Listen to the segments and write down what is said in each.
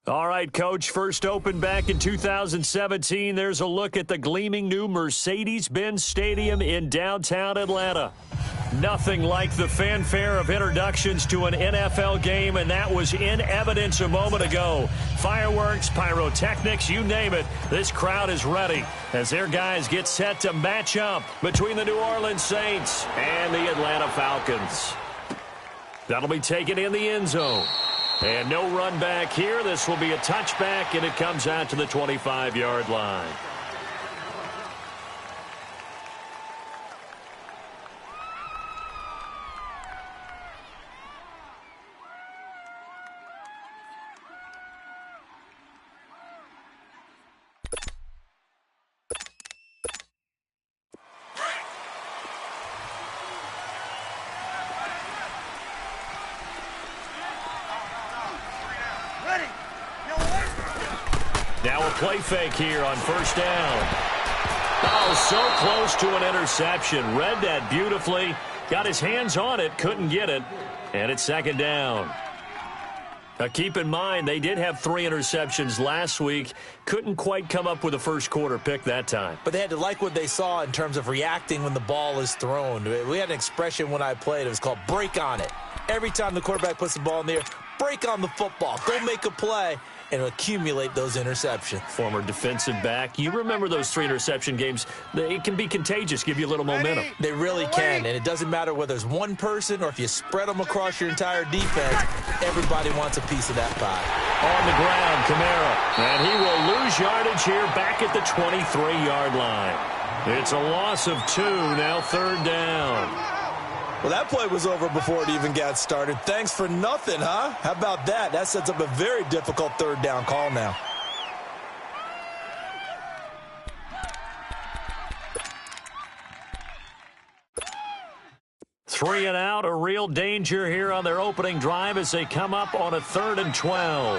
All right, Coach, first opened back in 2017. There's a look at the gleaming new Mercedes-Benz Stadium in downtown Atlanta. Nothing like the fanfare of introductions to an NFL game, and that was in evidence a moment ago. Fireworks, pyrotechnics, you name it. This crowd is ready as their guys get set to match up between the New Orleans Saints and the Atlanta Falcons. That'll be taken in the end zone. And no run back here. This will be a touchback, and it comes out to the 25-yard line. Now a play fake here on first down. Oh, so close to an interception. Read that beautifully. Got his hands on it, couldn't get it. And it's second down. Now keep in mind, they did have 3 interceptions last week. Couldn't quite come up with a first quarter pick that time. But they had to like what they saw in terms of reacting when the ball is thrown. We had an expression when I played. It was called break on it. Every time the quarterback puts the ball in the air, break on the football. Go make a play and accumulate those interceptions. Former defensive back. You remember those 3 interception games. It can be contagious, give you a little momentum. They really can, and it doesn't matter whether it's one person or if you spread them across your entire defense, everybody wants a piece of that pie. On the ground, Kamara. And he will lose yardage here back at the 23-yard line. It's a loss of 2, now third down. Well, that play was over before it even got started. Thanks for nothing, huh? How about that? That sets up a very difficult third down call now. Three and out, a real danger here on their opening drive as they come up on a 3rd and 12.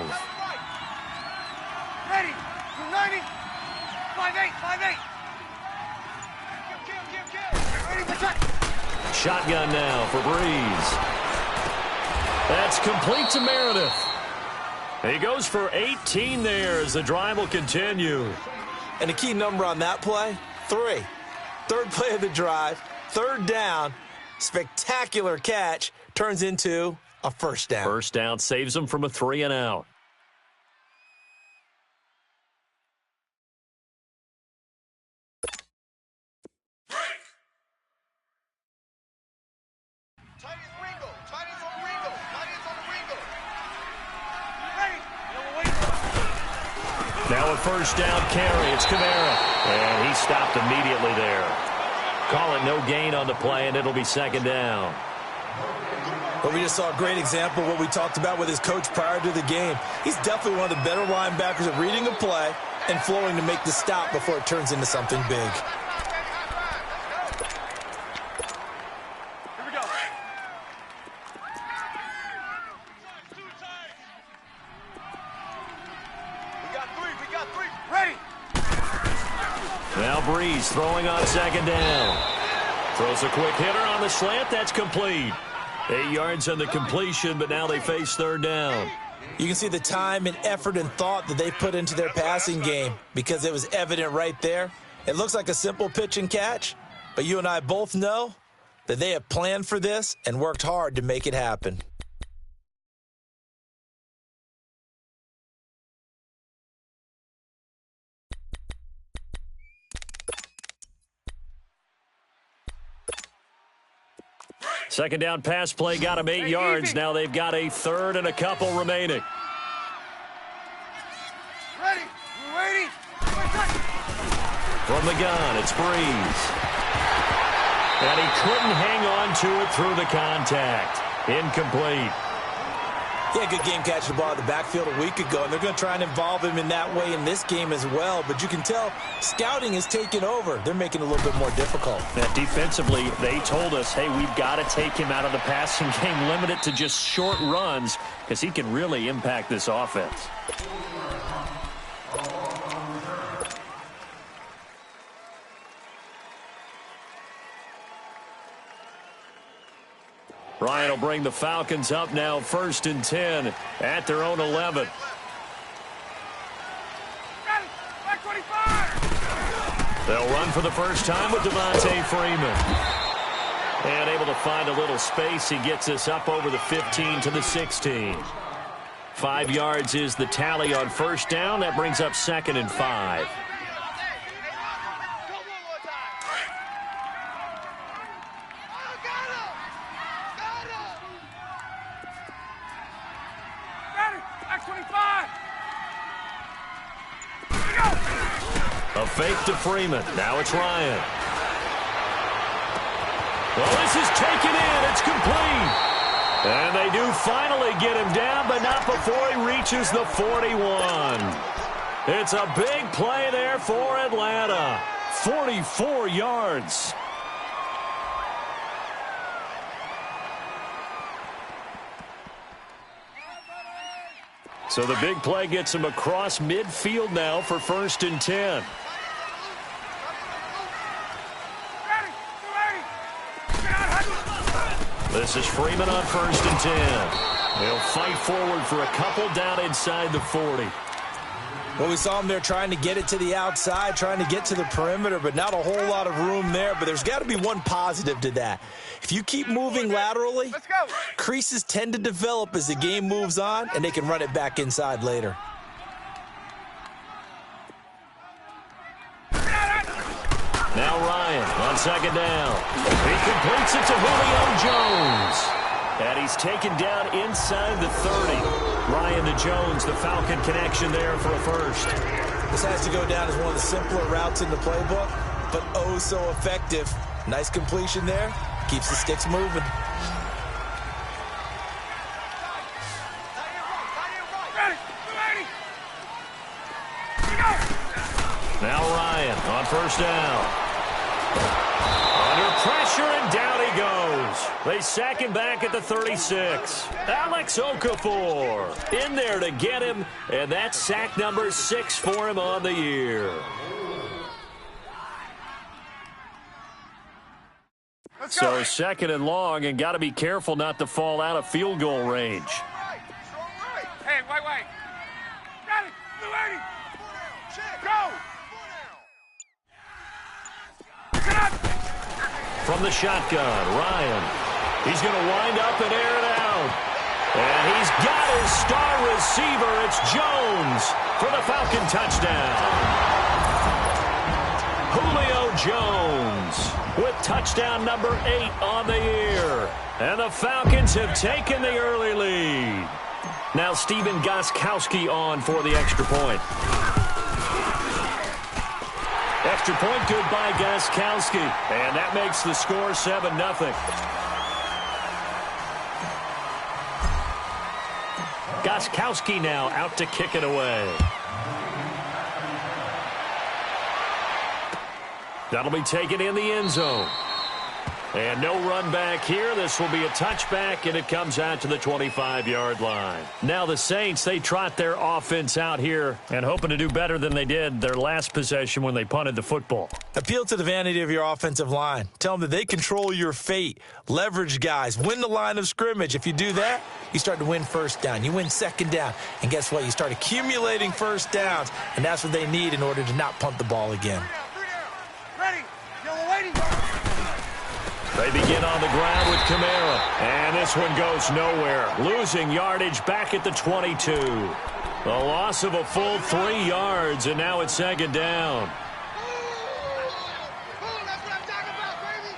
Ready, 290, 5-8. Kill. Ready for touch. Shotgun now for Breeze. That's complete to Meredith. He goes for 18 there as the drive will continue. And the key number on that play, 3. Third play of the drive, third down, spectacular catch, turns into a first down. First down saves them from a 3 and out. Now a first down carry. It's Kamara. And he stopped immediately there. Call it no gain on the play, and it'll be second down. But we just saw a great example of what we talked about with his coach prior to the game. He's definitely one of the better linebackers at reading a play and flowing to make the stop before it turns into something big. Now Breeze throwing on second down. Throws a quick hitter on the slant. That's complete. 8 yards on the completion, but now they face third down. You can see the time and effort and thought that they put into their passing game because it was evident right there. It looks like a simple pitch and catch, but you and I both know that they have planned for this and worked hard to make it happen. Second down pass play got him 8 yards. Now they've got a 3rd and a couple remaining. Ready, waiting. From the gun, it's Breeze. And he couldn't hang on to it through the contact. Incomplete. Yeah, good game catching the ball in the backfield a week ago, and they're going to try and involve him in that way in this game as well. But you can tell scouting is taking over. They're making it a little bit more difficult. Now, defensively, they told us, hey, we've got to take him out of the passing game, limit it to just short runs, because he can really impact this offense. Ryan will bring the Falcons up now 1st and 10 at their own 11. They'll run for the first time with Devontae Freeman. And able to find a little space. He gets us up over the 15 to the 16. 5 yards is the tally on first down. That brings up 2nd and 5. A fake to Freeman. Now it's Ryan. Well, this is taken in. It's complete. And they do finally get him down, but not before he reaches the 41. It's a big play there for Atlanta. 44 yards. So the big play gets him across midfield now for 1st and 10. This is Freeman on 1st and 10. He'll fight forward for a couple down inside the 40. Well, we saw him there trying to get it to the outside, trying to get to the perimeter, but not a whole lot of room there. But there's got to be one positive to that. If you keep moving laterally, creases tend to develop as the game moves on, and they can run it back inside later. Now Ryan on 2nd down. He completes it to Julio Jones. And he's taken down inside the 30. Ryan to Jones, the Falcon connection there for a first. This has to go down as one of the simpler routes in the playbook, but oh so effective. Nice completion there. Keeps the sticks moving. Now Ryan on 1st down. Under pressure, and down he goes. They sack him back at the 36. Alex Okafor in there to get him, and that's sack number 6 for him on the year. So 2nd and long, and got to be careful not to fall out of field goal range. Hey, wait. Ready, 280. Go. From the shotgun, Ryan. He's going to wind up and air it out. And he's got his star receiver. It's Jones for the Falcon touchdown. Julio Jones with touchdown number 8 on the year. And the Falcons have taken the early lead. Now Stephen Gostkowski on for the extra point. Extra point good by Gostkowski. And that makes the score 7-0. Gostkowski now out to kick it away. That'll be taken in the end zone. And no run back here. This will be a touchback, and it comes out to the 25-yard line. Now the Saints, they trot their offense out here and hoping to do better than they did their last possession when they punted the football. Appeal to the vanity of your offensive line. Tell them that they control your fate. Leverage guys. Win the line of scrimmage. If you do that, you start to win first down. You win second down. And guess what? You start accumulating first downs, and that's what they need in order to not punt the ball again. Ready. Yellow waiting. They begin on the ground with Kamara. And this one goes nowhere. Losing yardage back at the 22. A loss of a full 3 yards, and now it's second down. That's what I'm talking about, baby.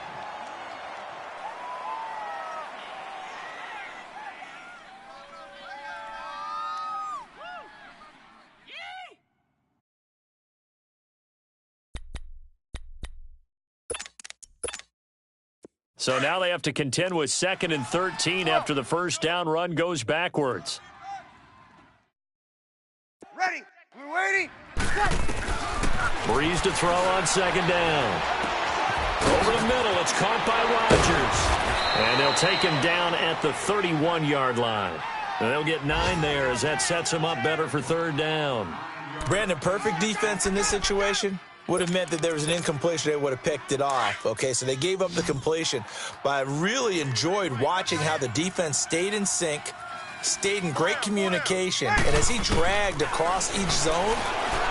So now they have to contend with 2nd and 13 after the first down run goes backwards. Ready. We're waiting. Breeze to throw on 2nd down. Over the middle, it's caught by Rodgers. And they'll take him down at the 31-yard line. And they'll get 9 there as that sets him up better for 3rd down. Brandon, perfect defense in this situation would have meant that there was an incompletion. They would have picked it off. Okay, so they gave up the completion. But I really enjoyed watching how the defense stayed in sync, stayed in great communication. And as he dragged across each zone,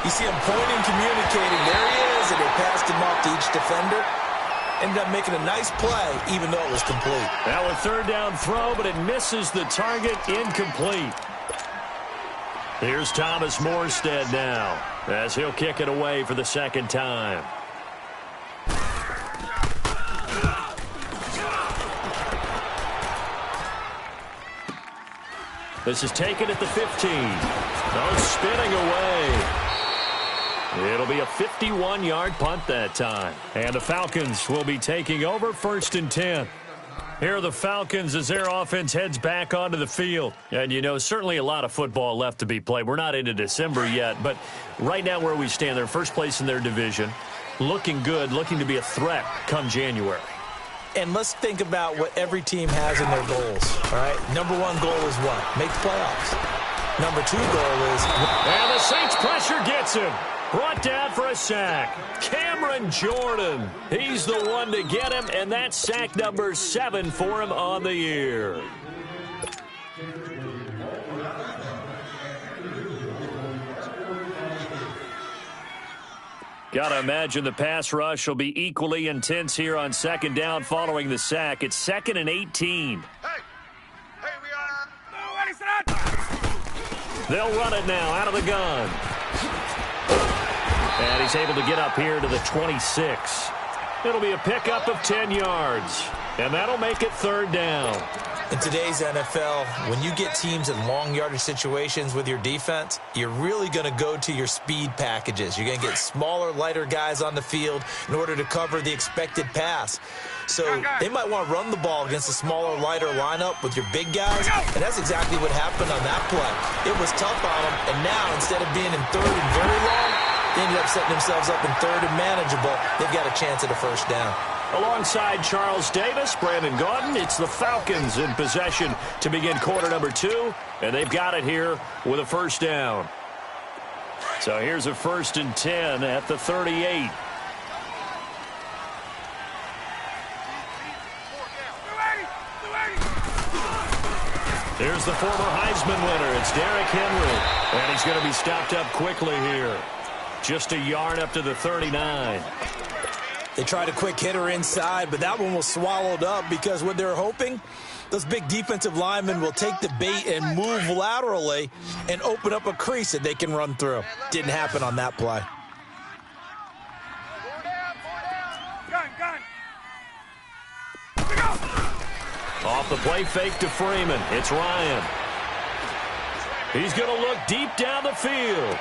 you see him pointing, communicating. There he is. was that they passed him off to each defender. Ended up making a nice play, even though it was complete. Now a third down throw, but it misses the target, incomplete. Here's Thomas Morstead now, as he'll kick it away for the second time. This is taken at the 15. Oh, spinning away. It'll be a 51-yard punt that time. And the Falcons will be taking over 1st and 10. Here are the Falcons as their offense heads back onto the field. And, you know, certainly a lot of football left to be played. We're not into December yet, but right now where we stand, they're first place in their division. Looking good, looking to be a threat come January. And let's think about what every team has in their goals, all right? Number one goal is what? Make the playoffs. Number two goal is... And the Saints pressure gets him. Brought down for a sack. Cameron Jordan. He's the one to get him, and that's sack number 7 for him on the year. Got to imagine the pass rush will be equally intense here on second down following the sack. It's 2nd and 18. Hey, we are. They'll run it now out of the gun. And he's able to get up here to the 26. It'll be a pickup of 10 yards. And that'll make it 3rd down. In today's NFL, when you get teams in long yardage situations with your defense, you're really going to go to your speed packages. You're going to get smaller, lighter guys on the field in order to cover the expected pass. So they might want to run the ball against a smaller, lighter lineup with your big guys, and that's exactly what happened on that play. It was tough on them, and now instead of being in 3rd and very long, they ended up setting themselves up in 3rd and manageable. They've got a chance at a 1st down. Alongside Charles Davis, Brandon Gaudin, it's the Falcons in possession to begin quarter number 2, and they've got it here with a 1st down. So here's a 1st and 10 at the 38. Here's the former Heisman winner. It's Derrick Henry, and he's going to be stopped up quickly here. Just a yard up to the 39. They tried a quick hitter inside, but that one was swallowed up because what they're hoping, those big defensive linemen will take the bait and move laterally and open up a crease that they can run through. Didn't happen on that play. Gun. Off the play fake to Freeman. It's Ryan. He's going to look deep down the field.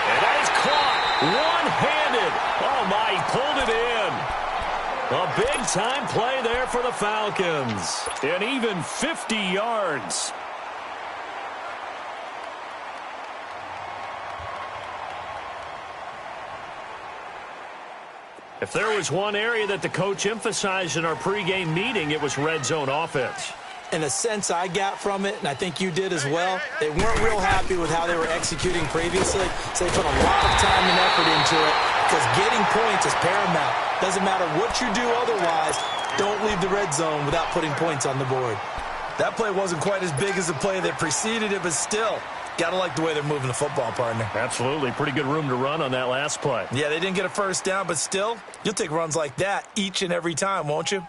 And that is caught one-handed. Oh, my, he pulled it in. A big-time play there for the Falcons. And even 50 yards. If there was one area that the coach emphasized in our pregame meeting, it was red zone offense. And the sense I got from it, and I think you did as well, they weren't real happy with how they were executing previously, so they put a lot of time and effort into it because getting points is paramount. Doesn't matter what you do otherwise, don't leave the red zone without putting points on the board. That play wasn't quite as big as the play that preceded it, but still, got to like the way they're moving the football, partner. Absolutely. Pretty good room to run on that last play. Yeah, they didn't get a 1st down, but still, you'll take runs like that each and every time, won't you?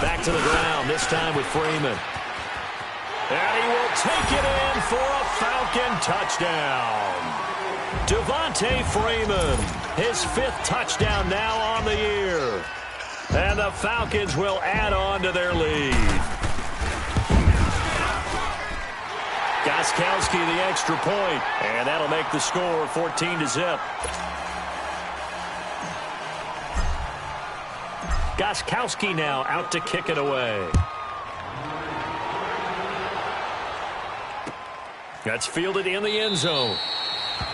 Back to the ground, this time with Freeman. And he will take it in for a Falcon touchdown. Devontae Freeman, his 5th touchdown now on the year. And the Falcons will add on to their lead. Gostkowski the extra point, and that'll make the score 14-0. Gostkowski now out to kick it away. That's fielded in the end zone.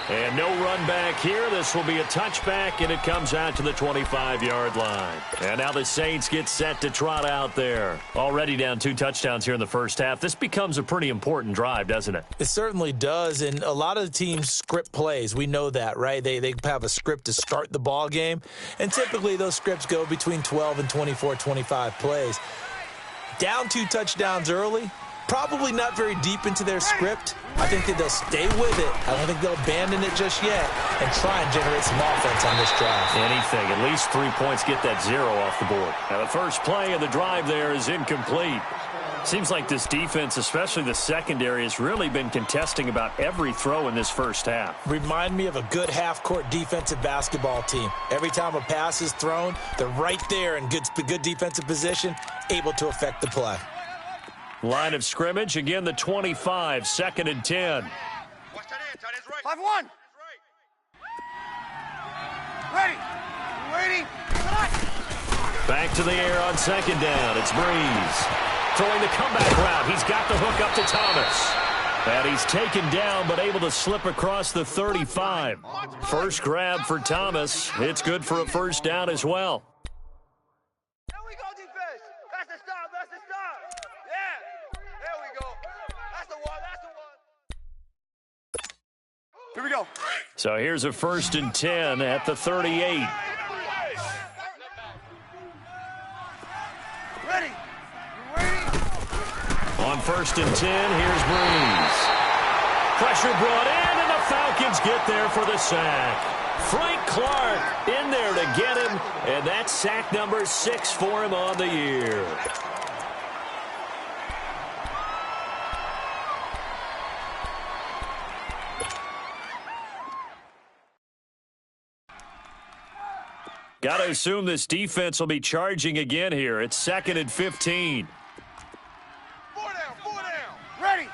And no run back here. This will be a touchback, and it comes out to the 25-yard line. And now the Saints get set to trot out there. Already down 2 touchdowns here in the first half. This becomes a pretty important drive, doesn't it? It certainly does, and a lot of the teams script plays. We know that, right? They have a script to start the ball game, and typically those scripts go between 12 and 24, 25 plays. Down 2 touchdowns early, probably not very deep into their script. I think that they'll stay with it. I don't think they'll abandon it just yet and try and generate some offense on this drive. Anything. At least 3 points, get that 0 off the board. Now the first play of the drive there is incomplete. Seems like this defense, especially the secondary, has really been contesting about every throw in this first half. Remind me of a good half-court defensive basketball team. Every time a pass is thrown, they're right there in good defensive position, able to affect the play. Line of scrimmage, again the 25, 2nd and 10. Watch that in, tight end's right. 5-1. Ready. Waiting. Back to the air on 2nd down. It's Breeze. Throwing the comeback route. He's got the hook up to Thomas. And he's taken down but able to slip across the 35. First grab for Thomas. It's good for a first down as well. There we go, defense. That's the stop. That's the stop. Yeah. There we go. That's the one. That's the one. Here we go. So here's a 1st and 10 at the 38. Ready. Waiting. On 1st and 10, here's Breeze. Pressure brought in, and the Falcons get there for the sack. Frank Clark in there to get him, and that's sack number 6 for him on the year. Got to assume this defense will be charging again here. It's 2nd and 15. 4 down. Ready.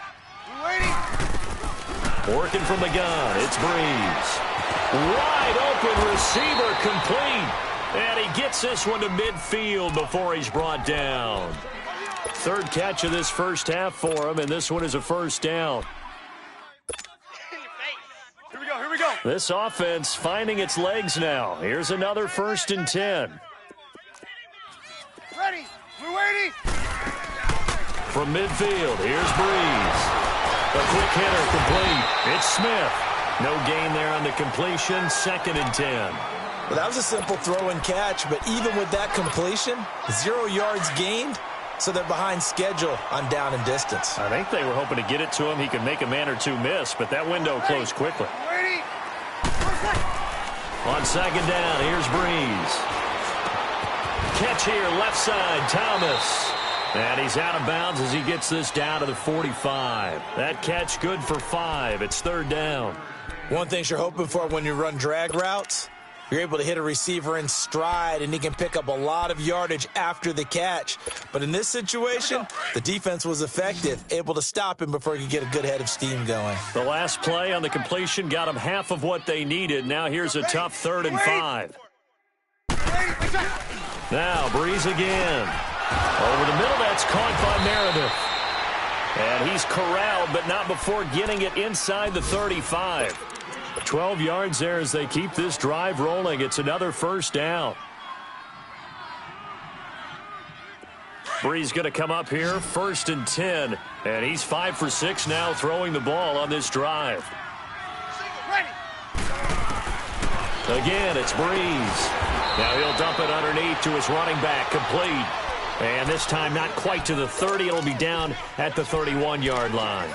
Waiting. Working from the gun, it's Breeze. Wide open receiver complete. And he gets this one to midfield before he's brought down. 3rd catch of this first half for him, and this one is a first down. Here we go. This offense finding its legs now. Here's another 1st and 10. Ready. We're waiting. From midfield, here's Breeze. A quick hitter complete. It's Smith. No gain there on the completion. 2nd and 10. Well, that was a simple throw and catch, but even with that completion, 0 yards gained, so they're behind schedule on down and distance. I think they were hoping to get it to him. He could make a man or two miss, but that window closed quickly. Ready. On 2nd down, here's Breeze. Catch here, left side, Thomas. And he's out of bounds as he gets this down to the 45. That catch good for 5. It's 3rd down. One thing you're hoping for when you run drag routes, you're able to hit a receiver in stride, and he can pick up a lot of yardage after the catch. But in this situation, the defense was effective, able to stop him before he could get a good head of steam going. The last play on the completion got him half of what they needed. Now here's a tough 3rd and 5. Now Breeze again. Over the middle, that's caught by Meredith. And he's corralled, but not before getting it inside the 35. 12 yards there as they keep this drive rolling. It's another first down. Breeze going to come up here, 1st and 10. And he's 5 for 6 now throwing the ball on this drive. Again, it's Breeze. Now he'll dump it underneath to his running back, complete. And this time not quite to the 30. It'll be down at the 31-yard line.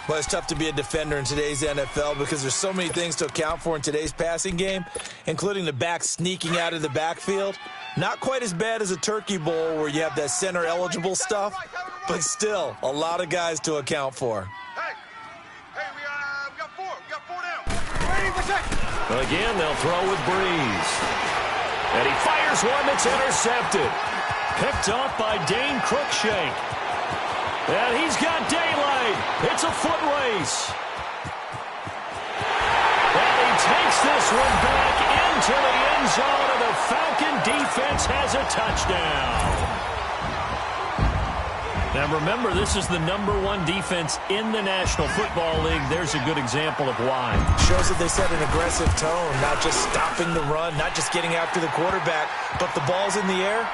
Well, it's tough to be a defender in today's NFL because there's so many things to account for in today's passing game, including the back sneaking out of the backfield. Not quite as bad as a Turkey Bowl where you have that center-eligible stuff, but still a lot of guys to account for. Hey, we got 4. We got 4 down. Ready, what's that? Well, again, they'll throw with Breeze. And he fires one that's intercepted. Picked off by Dane Cruikshank. And he's got daylight. It's a foot race. And he takes this one back into the end zone, and the Falcon defense has a touchdown. Now remember, this is the #1 defense in the National Football League. There's a good example of why. Shows that they set an aggressive tone, not just stopping the run, not just getting after the quarterback, but the ball's in the air.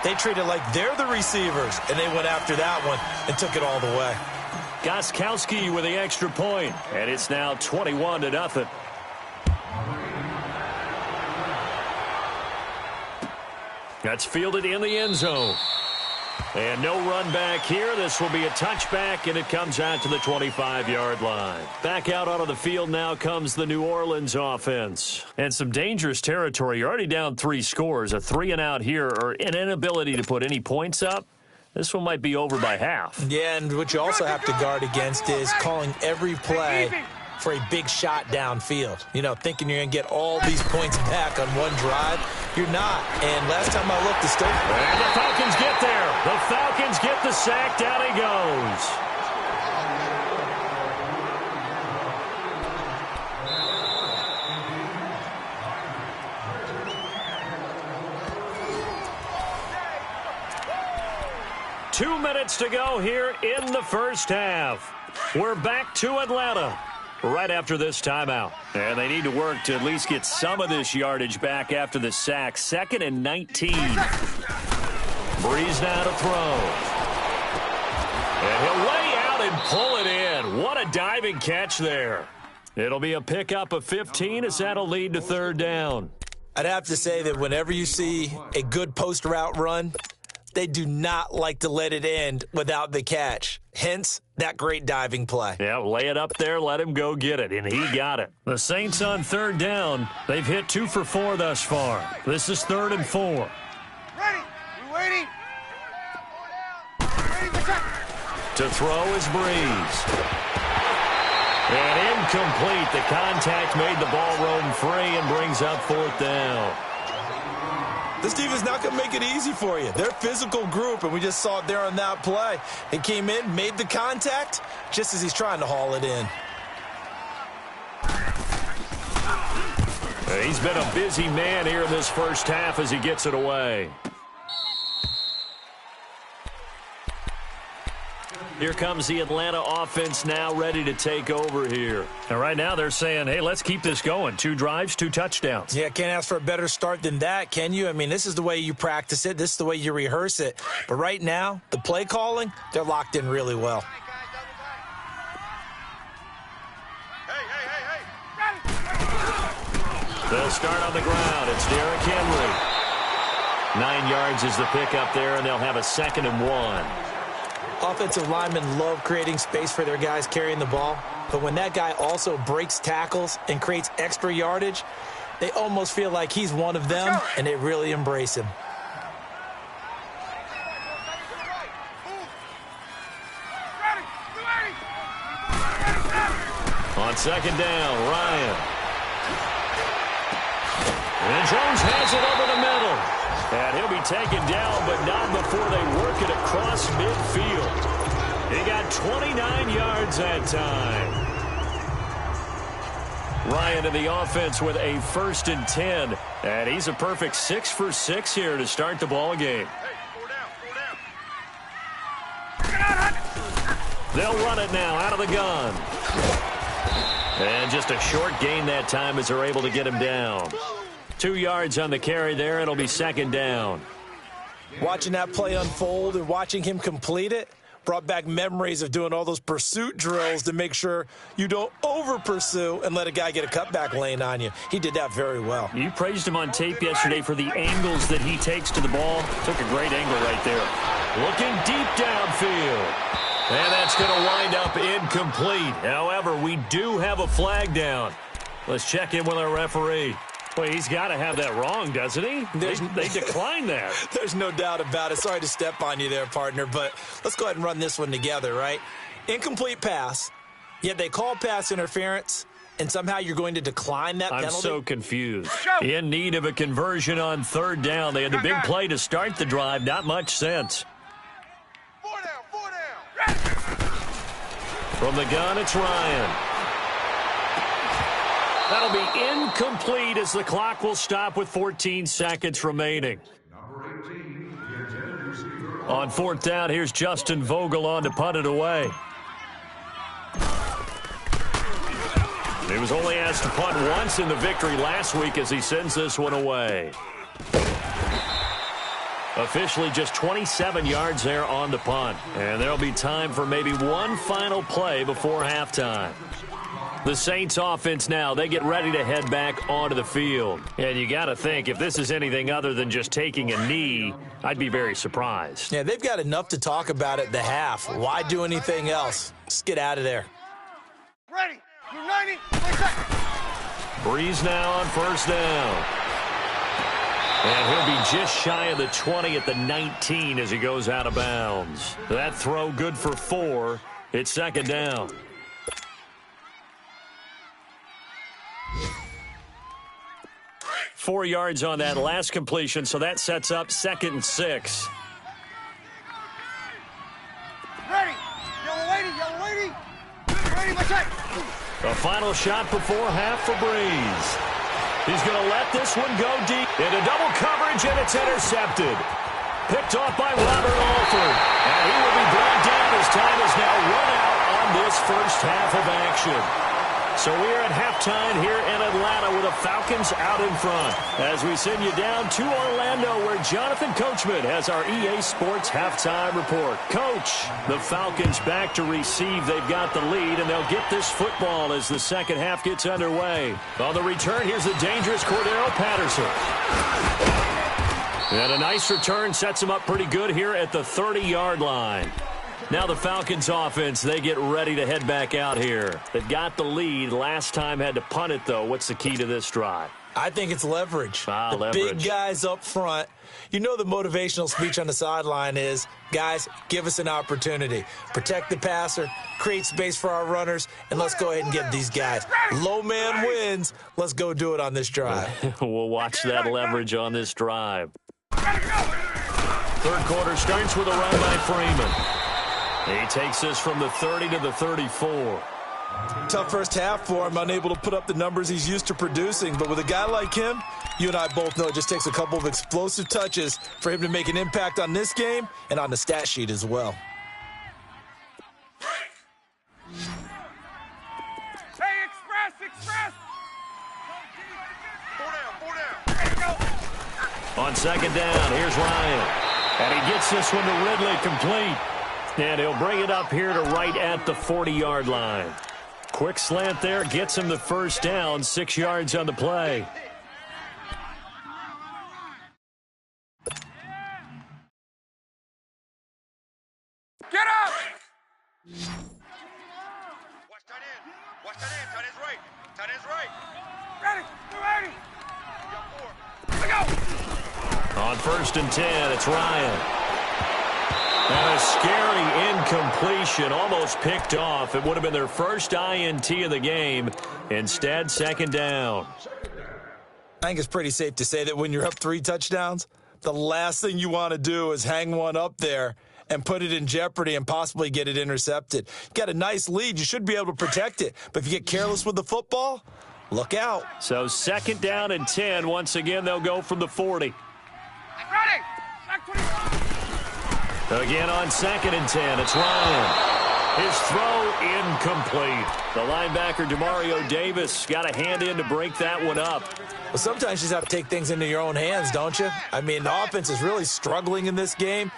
They treat it like they're the receivers, and they went after that one and took it all the way. Gostkowski with the extra point, and it's now 21-0. That's fielded in the end zone. And no run back here. This will be a touchback, and it comes out to the 25-yard line. Back out onto the field now comes the New Orleans offense. And some dangerous territory. You're already down 3 scores. A 3-and-out here, or an inability to put any points up. This one might be over by half. Yeah, and what you also have to guard against is calling every play for a big shot downfield. You know, thinking you're going to get all these points back on one drive. You're not. And last time I looked, it's still... And the Falcons get there. The Falcons get the sack. Down he goes. Two minutes to go here in the first half. We're back to Atlanta right after this timeout. And they need to work to at least get some of this yardage back after the sack. 2nd and 19. Breeze now to throw. And he'll lay out and pull it in. What a diving catch there. It'll be a pickup of 15 as that'll lead to 3rd down. I'd have to say that whenever you see a good post route run, they do not like to let it end without the catch. Hence, that great diving play. Yeah, lay it up there, let him go get it, and he got it. The Saints on 3rd down. They've hit 2 for 4 thus far. This is 3rd and 4. Ready? You waiting? To throw is Breeze. And incomplete. The contact made the ball roam free and brings up 4th down. This defense not going to make it easy for you. They're a physical group, and we just saw it there on that play. He came in, made the contact, just as he's trying to haul it in. He's been a busy man here in this first half as he gets it away. Here comes the Atlanta offense now ready to take over here. And right now they're saying, hey, let's keep this going. 2 drives, 2 touchdowns. Yeah, can't ask for a better start than that, can you? I mean, this is the way you practice it. This is the way you rehearse it. But right now, the play calling, they're locked in really well. They'll start on the ground. It's Derrick Henry. 9 yards is the pickup there, and they'll have a 2nd and 1. Offensive linemen love creating space for their guys carrying the ball, but when that guy also breaks tackles and creates extra yardage, they almost feel like he's one of them, and they really embrace him. On 2nd down, Ryan. And Jones has it over the middle. And he'll be taken down, but not before they work it across midfield. He got 29 yards that time. Ryan in the offense with a 1st and 10. And he's a perfect 6 for 6 here to start the ball game. They'll run it now out of the gun. And just a short gain that time as they're able to get him down. 2 yards on the carry there. It'll be 2nd down. Watching that play unfold and watching him complete it brought back memories of doing all those pursuit drills to make sure you don't over-pursue and let a guy get a cutback lane on you. He did that very well. You praised him on tape yesterday for the angles that he takes to the ball. Took a great angle right there. Looking deep downfield. And that's going to wind up incomplete. However, we do have a flag down. Let's check in with our referee. Well, he's got to have that wrong, doesn't he? They declined that. There's no doubt about it. Sorry to step on you there, partner, but let's go ahead and run this one together, right? Incomplete pass, yet they call pass interference, and somehow you're going to decline that penalty? I'm so confused. In need of a conversion on 3rd down. They had the big play to start the drive. Not much sense. 4 down. From the gun, it's Ryan. That'll be incomplete as the clock will stop with 14 seconds remaining. On fourth down, here's Justin Vogel on to punt it away. He was only asked to punt once in the victory last week as he sends this one away. Officially just 27 yards there on the punt. And there'll be time for maybe one final play before halftime. The Saints offense now, they get ready to head back onto the field. And you got to think, if this is anything other than just taking a knee, I'd be very surprised. Yeah, they've got enough to talk about at the half. Why do anything else? Just get out of there. Ready. You're 90. Wait a second. Breeze now on first down. And he'll be just shy of the 20 at the 19 as he goes out of bounds. That throw good for 4. It's second down. Four yards on that last completion, so that sets up 2nd and 6. Ready. Yellow lady. Yellow lady. Ready, my check. A final shot before half for Breeze. He's going to let this one go deep into double coverage, and it's intercepted. Picked off by Robert Alford. And he will be brought down as time is now run out on this first half of action. So we are at halftime here in Atlanta with the Falcons out in front. As we send you down to Orlando where Jonathan Coachman has our EA Sports halftime report. Coach, the Falcons back to receive. They've got the lead, and they'll get this football as the second half gets underway. On the return, here's the dangerous Cordero Patterson. And a nice return sets him up pretty good here at the 30-yard line. Now the Falcons offense, they get ready to head back out here. They've got the lead. Last time had to punt it, though. What's the key to this drive? I think it's leverage. The leverage. Big guys up front. You know the motivational speech on the sideline is, guys, give us an opportunity. Protect the passer, create space for our runners, and let's go ahead and get these guys. Low man wins. Let's go do it on this drive. We'll watch that leverage on this drive. Third quarter starts with a run by Freeman. He takes this from the 30 to the 34. Tough first half for him, unable to put up the numbers he's used to producing. But with a guy like him, you and I both know it just takes a couple of explosive touches for him to make an impact on this game and on the stat sheet as well. Hey, express. 4 down. There you go. On second down, here's Ryan. And he gets this one to Ridley complete. And he'll bring it up here to right at the 40-yard line. Quick slant there, gets him the first down, 6 yards on the play. Get up! Watch tight end. Tight end's right. Tight end's right. Ready. You got 4. Let's go. On first and 10, it's Ryan. And a scary incompletion, almost picked off. It would have been their first INT of the game. Instead, second down. I think it's pretty safe to say that when you're up 3 touchdowns, the last thing you want to do is hang one up there and put it in jeopardy and possibly get it intercepted. You got a nice lead. You should be able to protect it. But if you get careless with the football, look out. So second down and 10. Once again, they'll go from the 40. Ready. Back 25. Again on second and 10, it's Ryan. His throw incomplete. The linebacker, Demario Davis, got a hand in to break that one up. Well, sometimes you just have to take things into your own hands, don't you? I mean, the offense is really struggling in this game.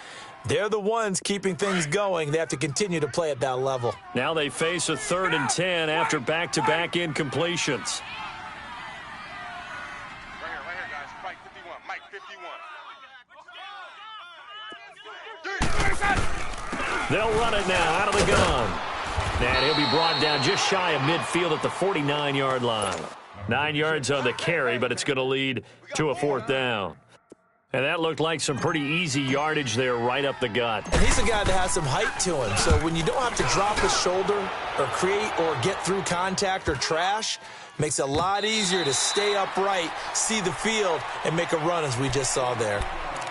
They're the ones keeping things going. They have to continue to play at that level. Now they face a 3rd and 10 after back-to-back incompletions. Right here, guys. Mike 51. Mike 51. They'll run it now out of the gun. And he'll be brought down just shy of midfield at the 49-yard line. 9 yards on the carry, but it's going to lead to a 4th down. And that looked like some pretty easy yardage there right up the gut. And he's a guy that has some height to him. So when you don't have to drop his shoulder or create or get through contact or trash, makes it a lot easier to stay upright, see the field, and make a run as we just saw there.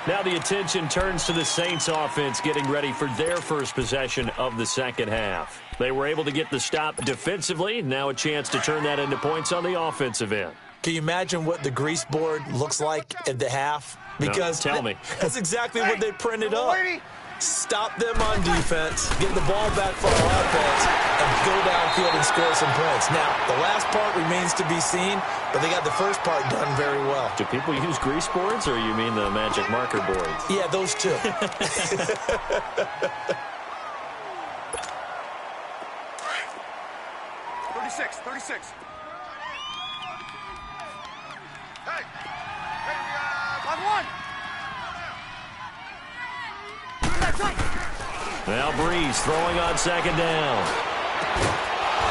Now the attention turns to the Saints offense getting ready for their first possession of the second half. They were able to get the stop defensively. Now a chance to turn that into points on the offensive end. Can you imagine what the grease board looks like at the half? Because no, tell me. That's exactly what they printed up. Stop them on defense, get the ball back for our offense, and go downfield and score some points. Now, the last part remains to be seen, but they got the first part done very well. Do people use grease boards, or you mean the magic marker boards? Yeah, those two. 36. Hey, Now Breeze throwing on second down.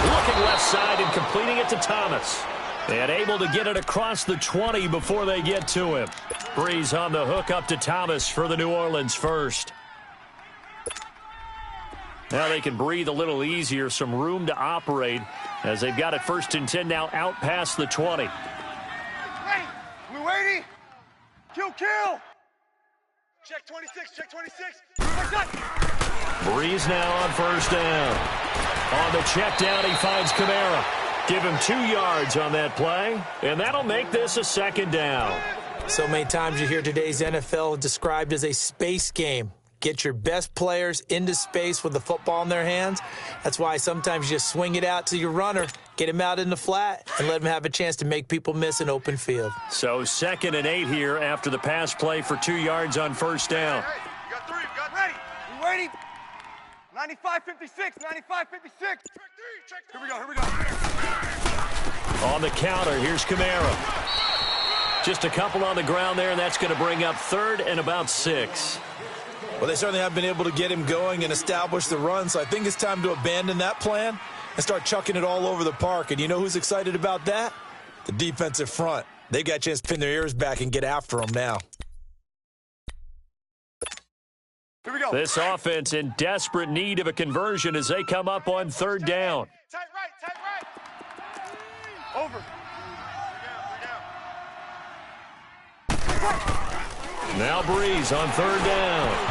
Looking left side and completing it to Thomas. And able to get it across the 20 before they get to him. Breeze on the hook up to Thomas for the New Orleans first. Now they can breathe a little easier, some room to operate as they've got it 1st and 10 now out past the 20. Hey, we're waiting. Kill. Check 26. Breeze now on 1st down. On the check down, he finds Kamara. Give him 2 yards on that play, and that'll make this a 2nd down. So many times you hear today's NFL described as a space game. Get your best players into space with the football in their hands. That's why sometimes you just swing it out to your runner, get him out in the flat, and let him have a chance to make people miss an open field. So 2nd and 8 here after the pass play for 2 yards on 1st down. Hey, you got 3, you got ready. We're waiting. 95-56. Here we go. On the counter, here's Kamara. Just a couple on the ground there, and that's going to bring up 3rd and about 6. Well, they certainly have been able to get him going and establish the run, so I think it's time to abandon that plan and start chucking it all over the park. And you know who's excited about that? The defensive front. They got a chance to pin their ears back and get after them now. Here we go. This offense in desperate need of a conversion as they come up on 3rd down. Tight right. Over. Now Breeze on 3rd down.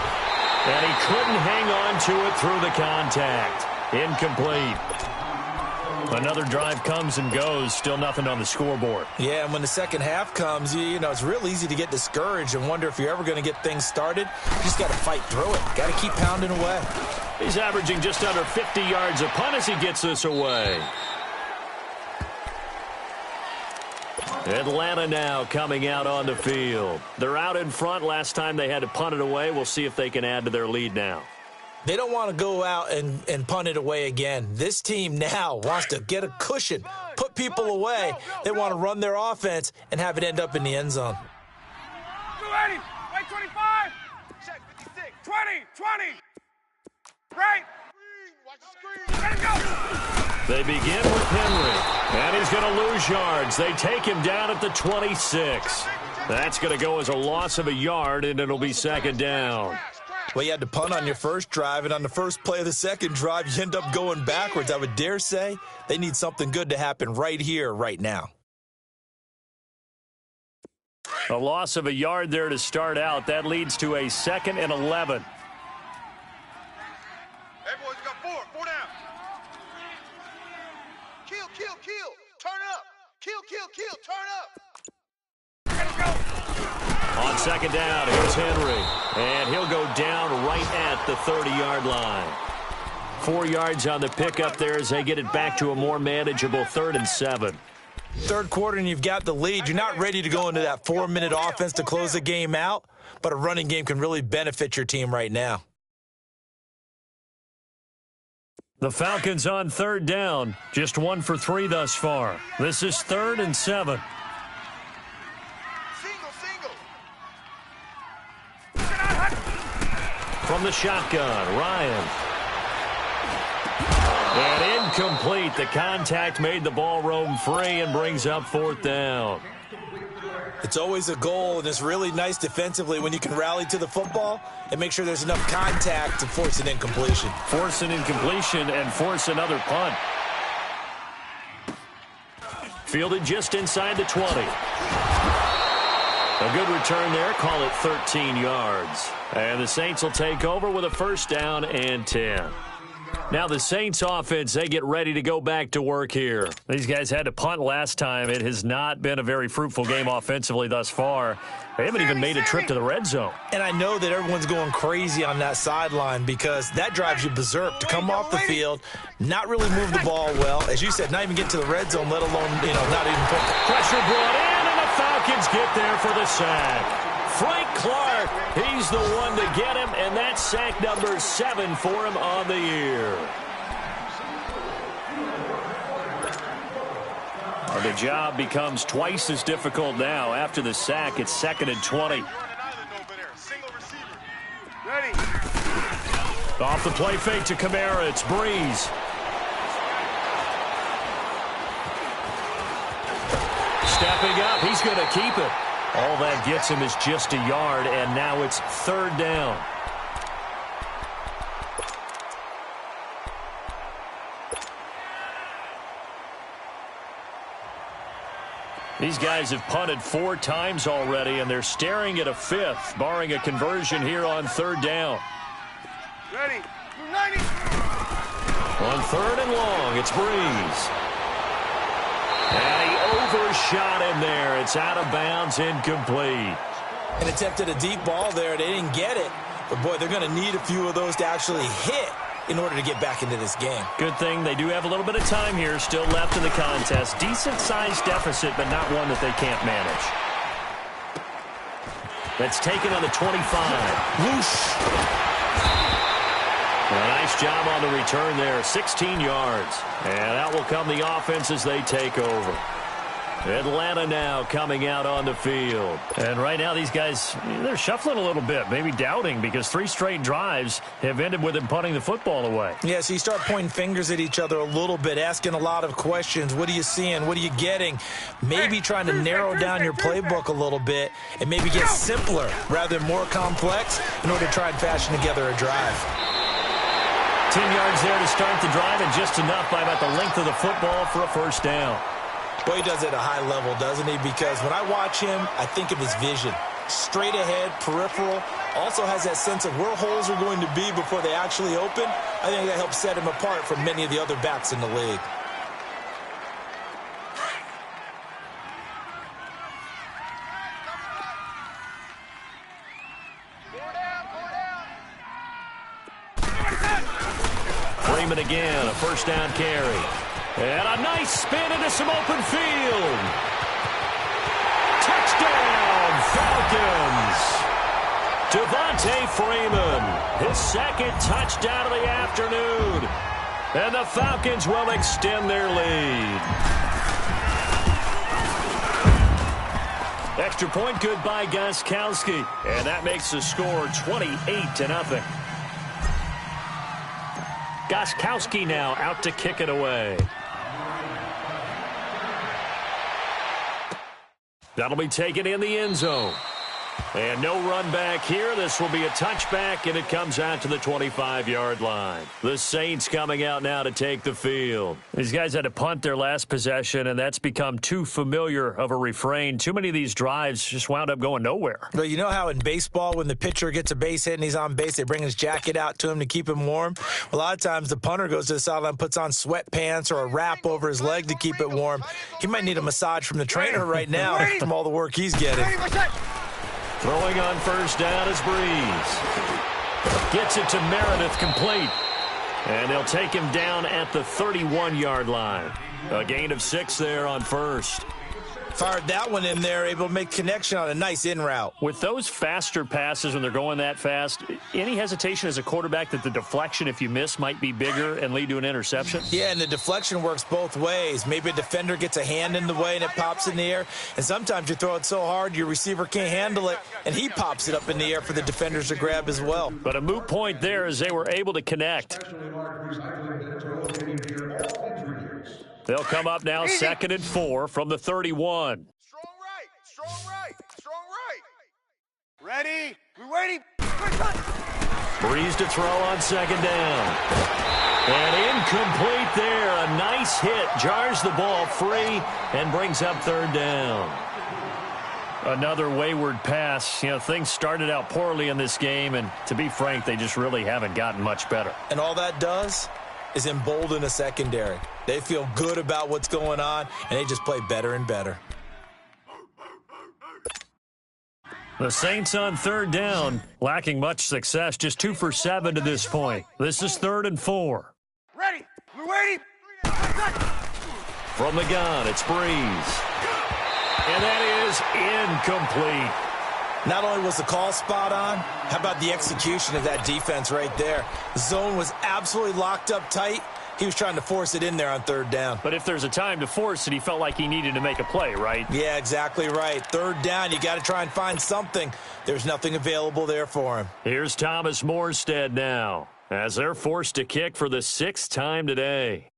And he couldn't hang on to it through the contact. Incomplete. Another drive comes and goes. Still nothing on the scoreboard. Yeah, and when the second half comes, you know, it's real easy to get discouraged and wonder if you're ever going to get things started. You just got to fight through it. Got to keep pounding away. He's averaging just under 50 yards a punt as he gets this away. Atlanta now coming out on the field. They're out in front. Last time they had to punt it away. We'll see if they can add to their lead now. They don't want to go out and punt it away again. This team now wants to get a cushion, put people away. They want to run their offense and have it end up in the end zone. Ready. Right 25. Check 56. 20. Right. Watch the screen. Let it go. They begin with Henry, and he's going to lose yards. They take him down at the 26. That's going to go as a loss of a yard, and it'll be 2nd down. Well, you had to punt on your first drive, and on the first play of the second drive, you end up going backwards. I would dare say they need something good to happen right here, right now. A loss of a yard there to start out. That leads to a 2nd and 11. Hey, boys, we got 4 down. Kill. Turn up. Kill. Turn up. Let's go. On 2nd down, here's Henry. And he'll go down right at the 30-yard line. 4 yards on the pickup there as they get it back to a more manageable 3rd and 7. Third quarter and you've got the lead. You're not ready to go into that 4-minute offense to close the game out, but a running game can really benefit your team right now. The Falcons on 3rd down, just 1 for 3 thus far. This is 3rd and 7. Single. From the shotgun, Ryan. And incomplete. The contact made the ball roam free and brings up 4th down. It's always a goal, and it's really nice defensively when you can rally to the football and make sure there's enough contact to force an incompletion. Force an incompletion and force another punt. Fielded just inside the 20. A good return there. Call it 13 yards. And the Saints will take over with a 1st down and 10. Now the Saints offense, they get ready to go back to work here. These guys had to punt last time. It has not been a very fruitful game offensively thus far. They haven't even made a trip to the red zone. And I know that everyone's going crazy on that sideline because that drives you berserk to come off the field, not really move the ball well. As you said, not even get to the red zone, let alone, not even put the pressure brought in, and the Falcons get there for the sack. Frank Clark, he's the one to get him, and that's sack number 7 for him on the year. The job becomes twice as difficult now. After the sack, it's 2nd and 20. Ready. Off the play fake to Kamara, it's Breeze. Stepping up, he's going to keep it. All that gets him is just a yard, and now it's 3rd down. These guys have punted 4 times already, and they're staring at a 5th, barring a conversion here on 3rd down. Ready. 90. On 3rd and long, it's Breeze. And he overshot him there. It's out of bounds, incomplete. And attempted a deep ball there. They didn't get it. But, boy, they're going to need a few of those to actually hit in order to get back into this game. Good thing they do have a little bit of time here still left in the contest. Decent-sized deficit, but not one that they can't manage. That's taken on the 25. Whoosh. A nice job on the return there, 16 yards. And out will come the offense as they take over. Atlanta now coming out on the field. And right now these guys, they're shuffling a little bit, maybe doubting, because 3 straight drives have ended with them punting the football away. Yeah, so you start pointing fingers at each other a little bit, asking a lot of questions. What are you seeing? What are you getting? Maybe trying to narrow down your playbook a little bit and maybe get simpler rather than more complex in order to try and fashion together a drive. 10 yards there to start the drive, and just enough by about the length of the football for a 1st down. Boy, he does it at a high level, doesn't he? Because when I watch him, I think of his vision. Straight ahead, peripheral. Also has that sense of where holes are going to be before they actually open. I think that helps set him apart from many of the other backs in the league. Freeman again, a 1st down carry. And a nice spin into some open field. Touchdown, Falcons. Devontae Freeman, his 2nd touchdown of the afternoon. And the Falcons will extend their lead. Extra point good by Gostkowski. And that makes the score 28-0. Gostkowski now out to kick it away. That'll be taken in the end zone. And no run back here. This will be a touchback, and it comes out to the 25-yard line. The Saints coming out now to take the field. These guys had to punt their last possession, and that's become too familiar of a refrain. Too many of these drives just wound up going nowhere. But you know how in baseball, when the pitcher gets a base hit and he's on base, they bring his jacket out to him to keep him warm? A lot of times the punter goes to the sideline, puts on sweatpants or a wrap over his leg to keep it warm. He might need a massage from the trainer right now from all the work he's getting. Throwing on 1st down is Breeze. Gets it to Meredith, complete. And they'll take him down at the 31-yard line. A gain of 6 there on 1st. Fired that one in there, able to make connection on a nice in route. With those faster passes when they're going that fast, any hesitation as a quarterback that the deflection, if you miss, might be bigger and lead to an interception? Yeah, and the deflection works both ways. Maybe a defender gets a hand in the way and it pops in the air. And sometimes you throw it so hard your receiver can't handle it, and he pops it up in the air for the defenders to grab as well. But a moot point there as they were able to connect. They'll come up now 2nd and 4 from the 31. Strong right. Strong right. Strong right. Ready. We're waiting. Breeze to throw on 2nd down. And incomplete there. A nice hit. Jars the ball free and brings up 3rd down. Another wayward pass. You know, things started out poorly in this game, and to be frank, they just really haven't gotten much better. And all that does is embolden a secondary. They feel good about what's going on, and they just play better and better. The Saints on third down, lacking much success, just 2 for 7 to this point. This is 3rd and 4. Ready. We're waiting. From the gun, it's Breeze. And that is incomplete. Not only was the call spot on, how about the execution of that defense right there? The zone was absolutely locked up tight. He was trying to force it in there on 3rd down. But if there's a time to force it, he felt like he needed to make a play, right? Yeah, exactly right. 3rd down, you got to try and find something. There's nothing available there for him. Here's Thomas Morstead now, as they're forced to kick for the 6th time today.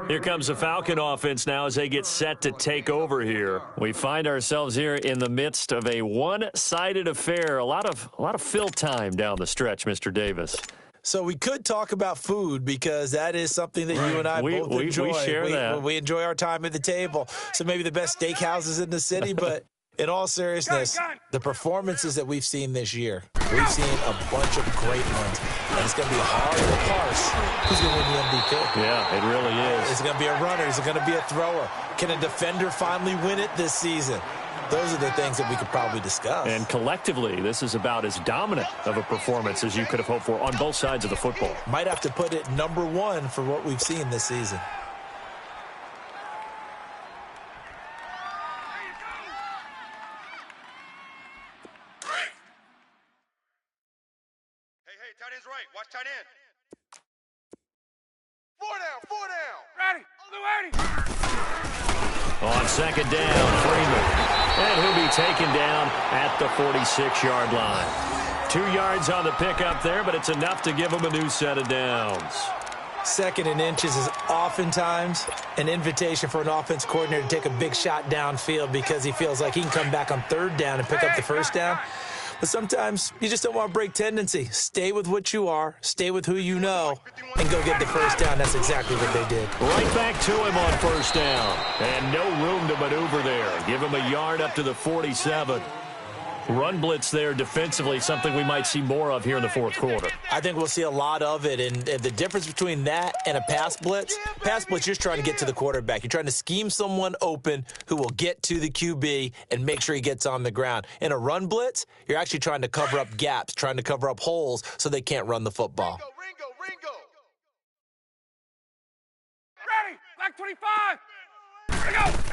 Here comes the Falcon offense now as they get set to take over here. We find ourselves here in the midst of a one-sided affair. A lot of fill time down the stretch, Mr. Davis. So we could talk about food because that is something that you and I both enjoy. We share that. We enjoy our time at the table. So maybe the best steakhouses in the city, but in all seriousness, the performances that we've seen this year, we've seen a bunch of great ones. And it's going to be hard to parse who's going to win the MVP. Yeah, it really is. Is it going to be a runner? Is it going to be a thrower? Can a defender finally win it this season? Those are the things that we could probably discuss. And collectively, this is about as dominant of a performance as you could have hoped for on both sides of the football. Might have to put it number 1 for what we've seen this season. Hey, tight end's right. Watch tight end. 4 down. Ready. On 2nd down, Freeman. And he'll be taken down at the 46-yard line. 2 yards on the pickup there, but it's enough to give him a new set of downs. 2nd and inches is oftentimes an invitation for an offense coordinator to take a big shot downfield because he feels like he can come back on 3rd down and pick up the 1st down. But sometimes you just don't want to break tendency. Stay with what you are, stay with who you know, and go get the 1st down. That's exactly what they did. Right back to him on 1st down. And no room to maneuver there. Give him a yard up to the 47. Run blitz there defensively, something we might see more of here in the 4th quarter. I think we'll see a lot of it, and the difference between that and a pass blitz, you're just trying to get to the quarterback. You're trying to scheme someone open who will get to the QB and make sure he gets on the ground. In a run blitz, you're actually trying to cover up gaps, trying to cover up holes so they can't run the football. Ringo. Ready. Black 25. Here we go.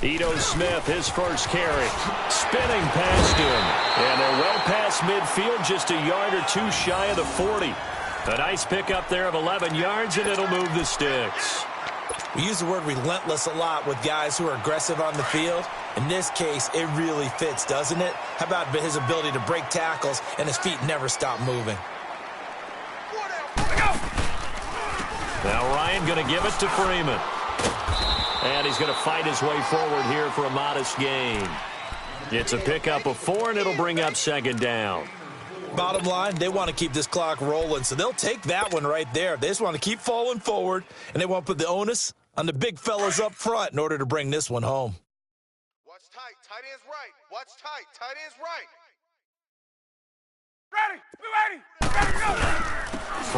Ito Smith, his first carry. Spinning past him. And they're well past midfield, just a yard or 2 shy of the 40. A nice pickup there of 11 yards, and it'll move the sticks. We use the word relentless a lot with guys who are aggressive on the field. In this case, it really fits, doesn't it? How about his ability to break tackles and his feet never stop moving? Now Ryan going to give it to Freeman. And he's going to fight his way forward here for a modest gain. It's a pickup of 4, and it'll bring up 2nd down. Bottom line, they want to keep this clock rolling, so they'll take that one right there. They just want to keep falling forward, and they want to put the onus on the big fellas up front in order to bring this one home. Watch tight. Tight end's right. Watch tight. Tight end's right. Ready. Go.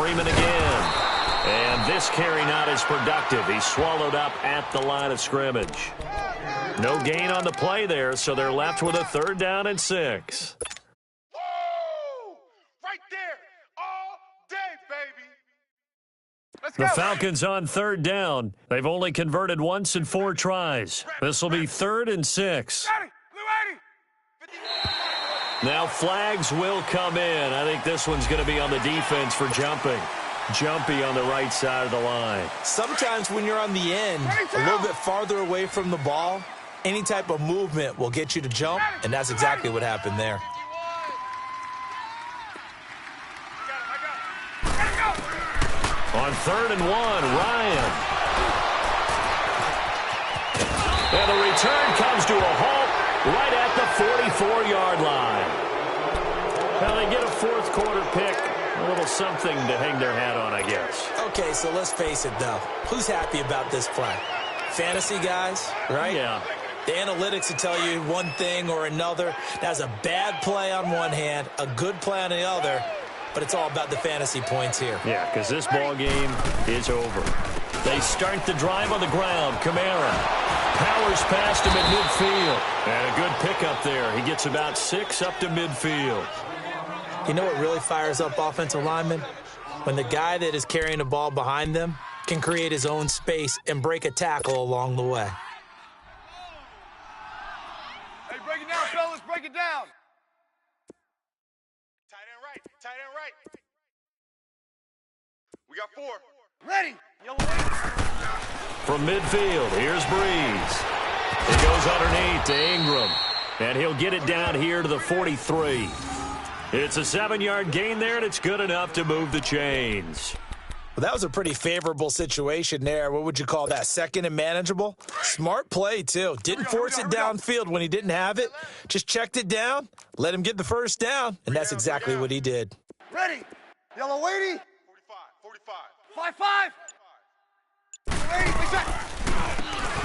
Freeman again. And this carry not as productive. He's swallowed up at the line of scrimmage. No gain on the play there, so they're left with a 3rd down and 6. Woo! Right there. All day, baby. Let's The go. Falcons on 3rd down. They've only converted once in 4 tries. This will be 3rd and 6. Ready. Blue 80. Now flags will come in. I think this one's going to be on the defense for jumping. Jumpy on the right side of the line. Sometimes when you're on the end, a little bit farther away from the ball, any type of movement will get you to jump, and that's exactly what happened there. I On 3rd and 1, Ryan. And the return comes to a halt right at the 44-yard line. Now they get a 4th quarter pick. A little something to hang their hat on, I guess. Okay, so let's face it, though. Who's happy about this play? Fantasy guys, right? Yeah. The analytics will tell you one thing or another. That's a bad play on one hand, a good play on the other, but it's all about the fantasy points here. Yeah, because this ball game is over. They start the drive on the ground. Kamara powers past him at midfield. And a good pickup there. He gets about 6 up to midfield. You know what really fires up offensive linemen? When the guy that is carrying the ball behind them can create his own space and break a tackle along the way. Hey, break it down, fellas. Break it down. Tight end right. Tight end right. We got 4. Ready. From midfield, here's Breeze. It goes underneath to Ingram. And he'll get it down here to the 43. It's a 7-yard gain there, and it's good enough to move the chains. Well, that was a pretty favorable situation there. What would you call that? Second and manageable? Smart play, too. Didn't force it downfield when he didn't have it. Just checked it down, let him get the first down, and that's exactly what he did. Ready. Yellow weighty. 45. 5-5.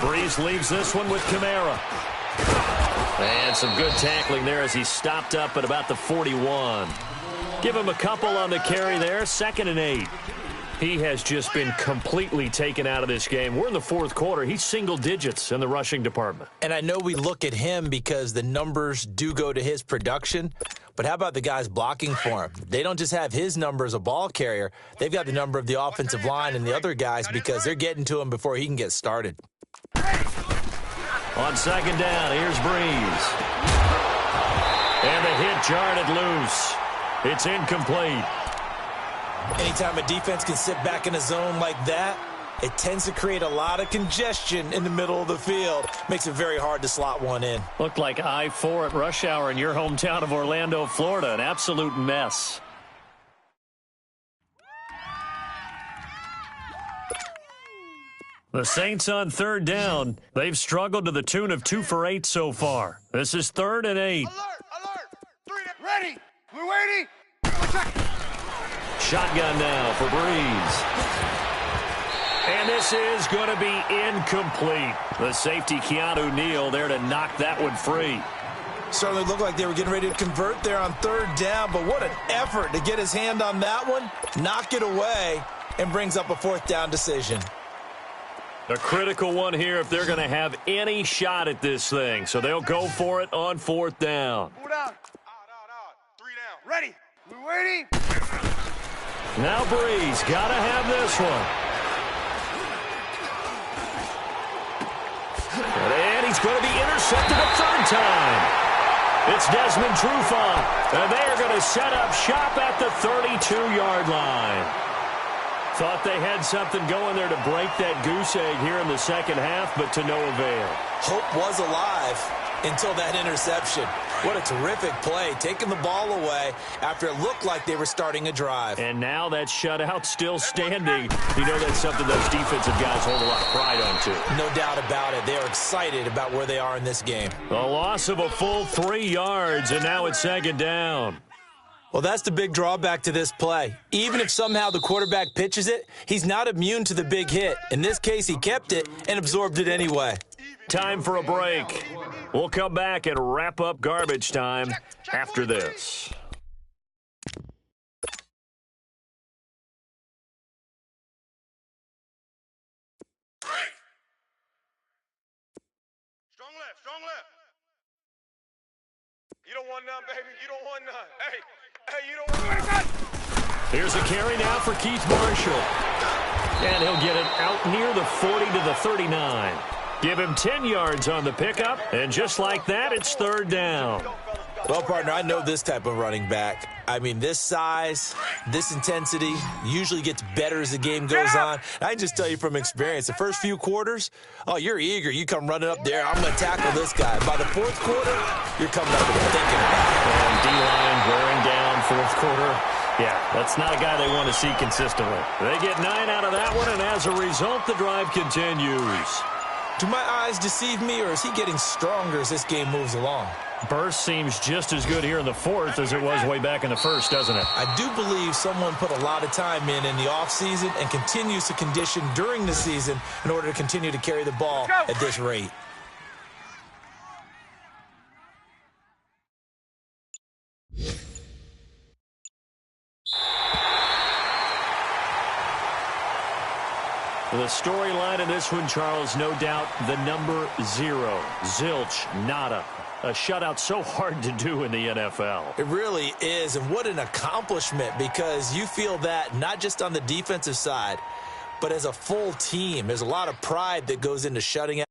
Breeze leaves this one with Kamara. And some good tackling there as he stopped up at about the 41. Give him a couple on the carry there, 2nd and 8. He has just been completely taken out of this game. We're in the 4th quarter. He's single digits in the rushing department. And I know we look at him because the numbers do go to his production, but how about the guys blocking for him? They don't just have his number as a ball carrier. They've got the number of the offensive line and the other guys because they're getting to him before he can get started. On 2nd down, here's Breeze. And the hit jarred loose. It's incomplete. Anytime a defense can sit back in a zone like that, it tends to create a lot of congestion in the middle of the field. Makes it very hard to slot one in. Looked like I-4 at rush hour in your hometown of Orlando, Florida. An absolute mess. The Saints on 3rd down. They've struggled to the tune of 2 for 8 so far. This is 3rd and 8. Alert. 3. Ready. We're waiting. Shotgun now for Breeze. And this is going to be incomplete. The safety, Keanu Neal, there to knock that one free. Certainly looked like they were getting ready to convert there on 3rd down, but what an effort to get his hand on that one, knock it away, and brings up a 4th down decision. A critical one here if they're going to have any shot at this thing. So they'll go for it on 4th down. 4 down. Out. 3 down. Ready. We're waiting. Now Breeze got to have this one. And he's going to be intercepted a 3rd time. It's Desmond Trufant. And they are going to set up shop at the 32-yard line. Thought they had something going there to break that goose egg here in the 2nd half, but to no avail. Hope was alive until that interception. What a terrific play, taking the ball away after it looked like they were starting a drive. And now that shutout still standing. You know that's something those defensive guys hold a lot of pride on, too. No doubt about it. They are excited about where they are in this game. A loss of a full 3 yards, and now it's 2nd down. Well, that's the big drawback to this play. Even if somehow the quarterback pitches it, he's not immune to the big hit. In this case, he kept it and absorbed it anyway. Time for a break. We'll come back and wrap up garbage time after this. Strong left. You don't want none, baby. You don't want none. Hey, you don't want none. Here's a carry now for Keith Marshall. And he'll get it out near the 40 to the 39. Give him 10 yards on the pickup, and just like that, it's 3rd down. Well, partner, I know this type of running back. I mean, this size, this intensity usually gets better as the game goes on. I can just tell you from experience, the first few quarters, oh, you're eager. You come running up there, I'm going to tackle this guy. By the 4th quarter, you're coming up and thinking about it. And D-line wearing down 4th quarter. Yeah, that's not a guy they want to see consistently. They get 9 out of that one, and as a result, the drive continues. Do my eyes deceive me, or is he getting stronger as this game moves along? Burst seems just as good here in the 4th as it was way back in the 1st, doesn't it? I do believe someone put a lot of time in the offseason and continues to condition during the season in order to continue to carry the ball at this rate. The storyline in this one, Charles, no doubt the number 0. Zilch, nada. A shutout so hard to do in the NFL. It really is, and what an accomplishment, because you feel that not just on the defensive side, but as a full team. There's a lot of pride that goes into shutting out